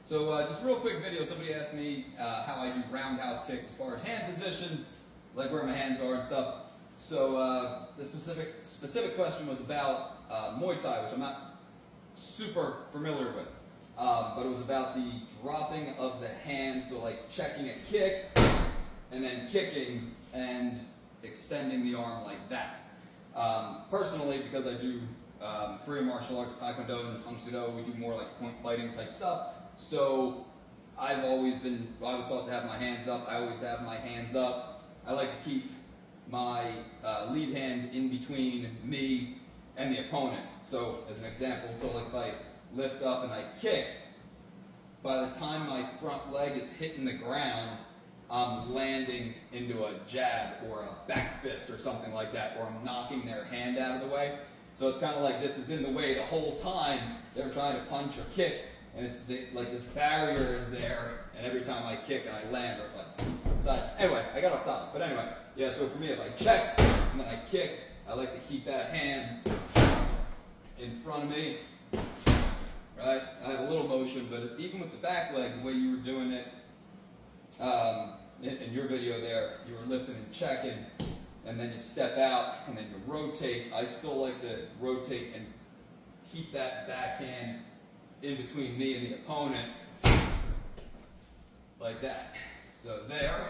So just a real quick video, somebody asked me how I do roundhouse kicks as far as hand positions, like where my hands are and stuff. So the specific question was about Muay Thai, which I'm not super familiar with. But it was about the dropping of the hand, so like checking a kick, and then kicking and extending the arm like that. Personally, because I do Korean martial arts, Taekwondo and Tang Soo Do, we do more like point fighting type stuff. So I was taught to have my hands up. I always have my hands up. I like to keep my lead hand in between me and the opponent. So as an example, so like if I lift up and I kick, by the time my front leg is hitting the ground, I'm landing into a jab or a back fist or something like that, or I'm knocking their hand out of the way. So it's kind of like this is in the way the whole time they're trying to punch or kick, and it's like this barrier is there, and every time I kick and I land, or if I decide. Anyway, I got off topic, but anyway, yeah, so for me, if I check and then I kick, I like to keep that hand in front of me, right? I have a little motion, but even with the back leg, the way you were doing it, in your video there, you were lifting and checking, and then you step out, and then you rotate. I still like to rotate and keep that backhand in between me and the opponent, like that. So there,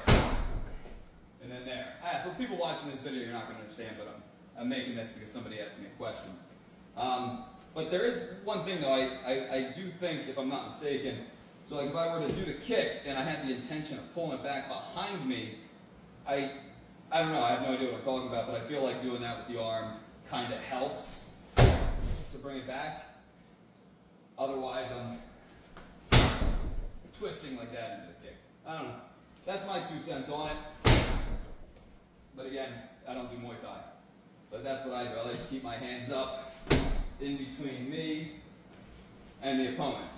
and then there. For people watching this video, you're not going to understand, but I'm making this because somebody asked me a question. But there is one thing though, I do think, if I'm not mistaken, so like if I were to do the kick and I had the intention of pulling it back behind me, I don't know, I have no idea what I'm talking about, but I feel like doing that with the arm kind of helps to bring it back. Otherwise, I'm twisting like that into the kick. I don't know. That's my 2 cents on it. But again, I don't do Muay Thai. But that's what I do. I like to keep my hands up in between me and the opponent.